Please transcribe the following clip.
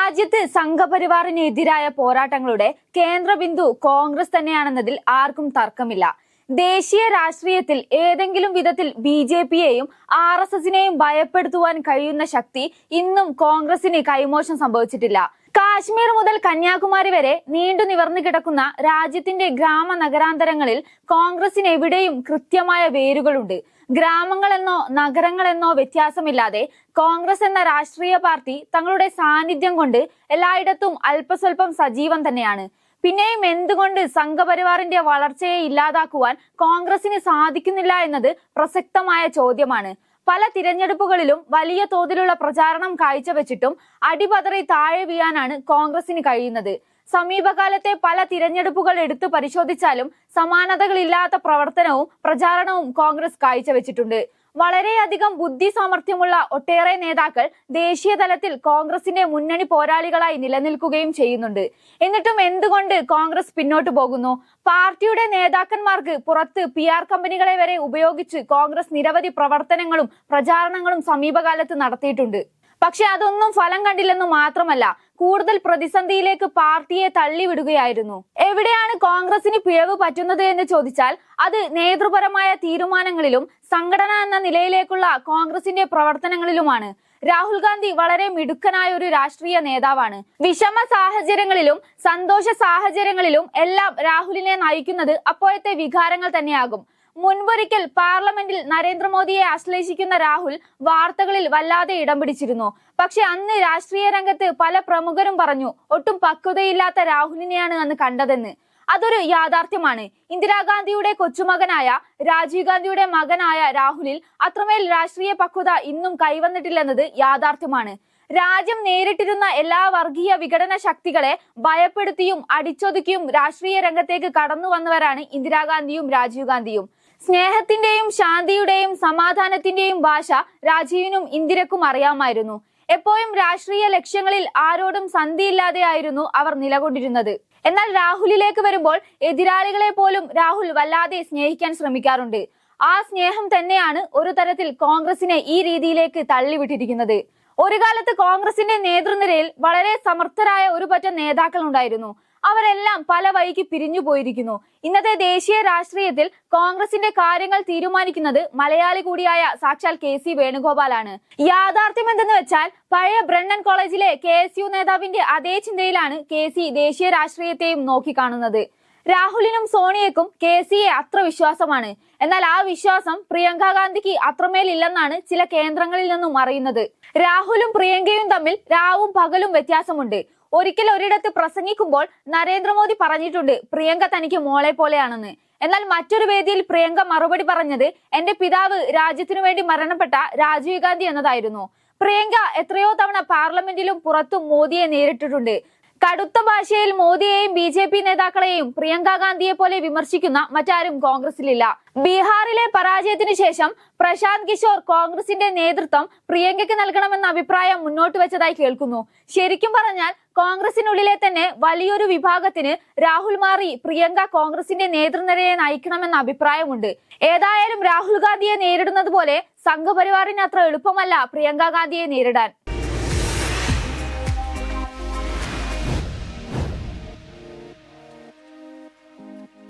രാജ്യത്ത് സംഘപരിവാറിനെതിരായ പോരാട്ടങ്ങളുടെ കേന്ദ്രബിന്ദു കോൺഗ്രസ് തന്നെയാണെന്നതിൽ ആർക്കും തർക്കമില്ല. ദേശീയ രാഷ്ട്രീയത്തിൽ ഏതെങ്കിലും വിധത്തിൽ BJPയെയും RSSനെയും ഭയപ്പെടുത്തുവാൻ കഴിയുന്ന ശക്തി ഇന്നും കോൺഗ്രസിന് കൈമോശം സംഭവിച്ചിട്ടില്ല. കാശ്മീർ മുതൽ കന്യാകുമാരി വരെ നീണ്ടു നിവർന്നു കിടക്കുന്ന രാജ്യത്തിന്റെ ഗ്രാമ നഗരാന്തരങ്ങളിൽ കോൺഗ്രസിന് എവിടെയും കൃത്യമായ വേരുകളുണ്ട്. ഗ്രാമങ്ങളെന്നോ നഗരങ്ങളെന്നോ വ്യത്യാസമില്ലാതെ കോൺഗ്രസ് എന്ന രാഷ്ട്രീയ പാർട്ടി തങ്ങളുടെ സാന്നിധ്യം കൊണ്ട് എല്ലായിടത്തും അല്പസ്വല്പം സജീവം തന്നെയാണ്. പിന്നെയും എന്തുകൊണ്ട് സംഘപരിവാറിന്റെ വളർച്ചയെ ഇല്ലാതാക്കുവാൻ കോൺഗ്രസിന് സാധിക്കുന്നില്ല എന്നത് പ്രസക്തമായ ചോദ്യമാണ്. പല തിരഞ്ഞെടുപ്പുകളിലും വലിയ തോതിലുള്ള പ്രചാരണം കാഴ്ചവെച്ചിട്ടും അടിപതറി താഴെ വീഴാനാണ് കോൺഗ്രസിന് കഴിയുന്നത്. സമീപകാലത്തെ പല തിരഞ്ഞെടുപ്പുകൾ എടുത്തു പരിശോധിച്ചാലും സമാനതകളില്ലാത്ത പ്രവർത്തനവും പ്രചാരണവും കോൺഗ്രസ് കാഴ്ചവെച്ചിട്ടുണ്ട്. വളരെയധികം ബുദ്ധി സാമർഥ്യമുള്ള ഒട്ടേറെ നേതാക്കൾ ദേശീയ തലത്തിൽ കോൺഗ്രസിന്റെ മുന്നണി പോരാളികളായി നിലനിൽക്കുകയും ചെയ്യുന്നുണ്ട്. എന്നിട്ടും എന്തുകൊണ്ട് കോൺഗ്രസ് പിന്നോട്ട് പോകുന്നു? പാർട്ടിയുടെ നേതാക്കന്മാർക്ക് പുറത്ത് PR കമ്പനികളെ വരെ ഉപയോഗിച്ച് കോൺഗ്രസ് നിരവധി പ്രവർത്തനങ്ങളും പ്രചാരണങ്ങളും സമീപകാലത്ത് നടത്തിയിട്ടുണ്ട്. പക്ഷെ അതൊന്നും ഫലം കണ്ടില്ലെന്ന് മാത്രമല്ല, കൂടുതൽ പ്രതിസന്ധിയിലേക്ക് പാർട്ടിയെ തള്ളിവിടുകയായിരുന്നു. എവിടെയാണ് കോൺഗ്രസിന് പിഴവ് പറ്റുന്നത് എന്ന് ചോദിച്ചാൽ അത് നേതൃപരമായ തീരുമാനങ്ങളിലും സംഘടന എന്ന നിലയിലേക്കുള്ള കോൺഗ്രസിന്റെ പ്രവർത്തനങ്ങളിലുമാണ്. രാഹുൽ ഗാന്ധി വളരെ മിടുക്കനായ ഒരു രാഷ്ട്രീയ നേതാവാണ്. വിഷമ സാഹചര്യങ്ങളിലും സന്തോഷ സാഹചര്യങ്ങളിലും എല്ലാം രാഹുലിനെ നയിക്കുന്നത് അപ്പോഴത്തെ വികാരങ്ങൾ തന്നെയാകും. മുൻപൊരിക്കൽ പാർലമെന്റിൽ നരേന്ദ്രമോദിയെ ആശ്ലേഷിക്കുന്ന രാഹുൽ വാർത്തകളിൽ വല്ലാതെ ഇടം പിടിച്ചിരുന്നു. പക്ഷെ അന്ന് രാഷ്ട്രീയ രംഗത്ത് പല പ്രമുഖരും പറഞ്ഞു ഒട്ടും പക്വതയില്ലാത്ത രാഹുലിനെയാണ് അന്ന് കണ്ടതെന്ന്. അതൊരു യാഥാർത്ഥ്യമാണ്. ഇന്ദിരാഗാന്ധിയുടെ കൊച്ചുമകനായ രാജീവ് ഗാന്ധിയുടെ മകനായ രാഹുലിൽ അത്രമേൽ രാഷ്ട്രീയ പക്വത ഇന്നും കൈവന്നിട്ടില്ലെന്നത് യാഥാർത്ഥ്യമാണ്. രാജ്യം നേരിട്ടിരുന്ന എല്ലാ വർഗീയ വിഘടന ശക്തികളെ ഭയപ്പെടുത്തിയും അടിച്ചൊതുക്കിയും രാഷ്ട്രീയ രംഗത്തേക്ക് കടന്നു വന്നവരാണ് ഇന്ദിരാഗാന്ധിയും രാജീവ് ഗാന്ധിയും. സ്നേഹത്തിന്റെയും ശാന്തിയുടെയും സമാധാനത്തിന്റെയും ഭാഷ രാജീവിനും ഇന്ദിരക്കും അറിയാമായിരുന്നു. എപ്പോഴും രാഷ്ട്രീയ ലക്ഷ്യങ്ങളിൽ ആരോടും സന്ധിയില്ലാതെയായിരുന്നു അവർ നിലകൊണ്ടിരുന്നത്. എന്നാൽ രാഹുലിലേക്ക് വരുമ്പോൾ എതിരാളികളെ പോലും രാഹുൽ വല്ലാതെ സ്നേഹിക്കാൻ ശ്രമിക്കാറുണ്ട്. ആ സ്നേഹം തന്നെയാണ് ഒരു തരത്തിൽ കോൺഗ്രസിനെ ഈ രീതിയിലേക്ക് തള്ളിവിട്ടിരിക്കുന്നത്. ഒരു കാലത്ത് കോൺഗ്രസിന്റെ നേതൃനിരയിൽ വളരെ സമർത്ഥരായ ഒരു പറ്റം നേതാക്കൾ ഉണ്ടായിരുന്നു. അവരെല്ലാം പല വഴിക്ക് പിരിഞ്ഞു പോയിരിക്കുന്നു. ഇന്നത്തെ ദേശീയ രാഷ്ട്രീയത്തിൽ കോൺഗ്രസിന്റെ കാര്യങ്ങൾ തീരുമാനിക്കുന്നത് മലയാളി കൂടിയായ സാക്ഷാൽ KC വേണുഗോപാലാണ്. യാഥാർത്ഥ്യം എന്തെന്ന് വെച്ചാൽ പഴയ ബ്രണ്ണൻ കോളേജിലെ KSU നേതാവിന്റെ അതേ ചിന്തയിലാണ് KC ദേശീയ രാഷ്ട്രീയത്തെയും നോക്കിക്കാണുന്നത്. രാഹുലിനും സോണിയക്കും KCയെ അത്ര വിശ്വാസമാണ്. എന്നാൽ ആ വിശ്വാസം പ്രിയങ്ക ഗാന്ധിക്ക് അത്രമേൽ ഇല്ലെന്നാണ് ചില കേന്ദ്രങ്ങളിൽ നിന്നും അറിയുന്നത്. രാഹുലും പ്രിയങ്കയും തമ്മിൽ രാവും പകലും വ്യത്യാസമുണ്ട്. ഒരിക്കൽ ഒരിടത്ത് പ്രസംഗിക്കുമ്പോൾ നരേന്ദ്രമോദി പറഞ്ഞിട്ടുണ്ട് പ്രിയങ്ക തനിക്ക് മോളെ പോലെയാണെന്ന്. എന്നാൽ മറ്റൊരു വേദിയിൽ പ്രിയങ്ക മറുപടി പറഞ്ഞത് എന്റെ പിതാവ് രാജ്യത്തിനു വേണ്ടി മരണപ്പെട്ട രാജീവ് ഗാന്ധി എന്നതായിരുന്നു. പ്രിയങ്ക എത്രയോ തവണ പാർലമെന്റിലും പുറത്തും മോദിയെ നേരിട്ടിട്ടുണ്ട്. കടുത്ത ഭാഷയിൽ മോദിയെയും BJP നേതാക്കളെയും പ്രിയങ്ക ഗാന്ധിയെ പോലെ വിമർശിക്കുന്ന മറ്റാരും കോൺഗ്രസിലില്ല. ബീഹാറിലെ പരാജയത്തിനു ശേഷം പ്രശാന്ത് കിഷോർ കോൺഗ്രസിന്റെ നേതൃത്വം പ്രിയങ്കയ്ക്ക് നൽകണമെന്ന അഭിപ്രായം മുന്നോട്ട് വെച്ചതായി കേൾക്കുന്നു. ശരിക്കും പറഞ്ഞാൽ കോൺഗ്രസിനുള്ളിലെ തന്നെ വലിയൊരു വിഭാഗത്തിന് രാഹുൽ മാറി പ്രിയങ്ക കോൺഗ്രസിന്റെ നേതൃനിരയെ നയിക്കണമെന്ന അഭിപ്രായമുണ്ട്. ഏതായാലും രാഹുൽ ഗാന്ധിയെ നേരിടുന്നത് പോലെ സംഘപരിവാറിന് അത്ര എളുപ്പമല്ല പ്രിയങ്ക ഗാന്ധിയെ നേരിടാൻ.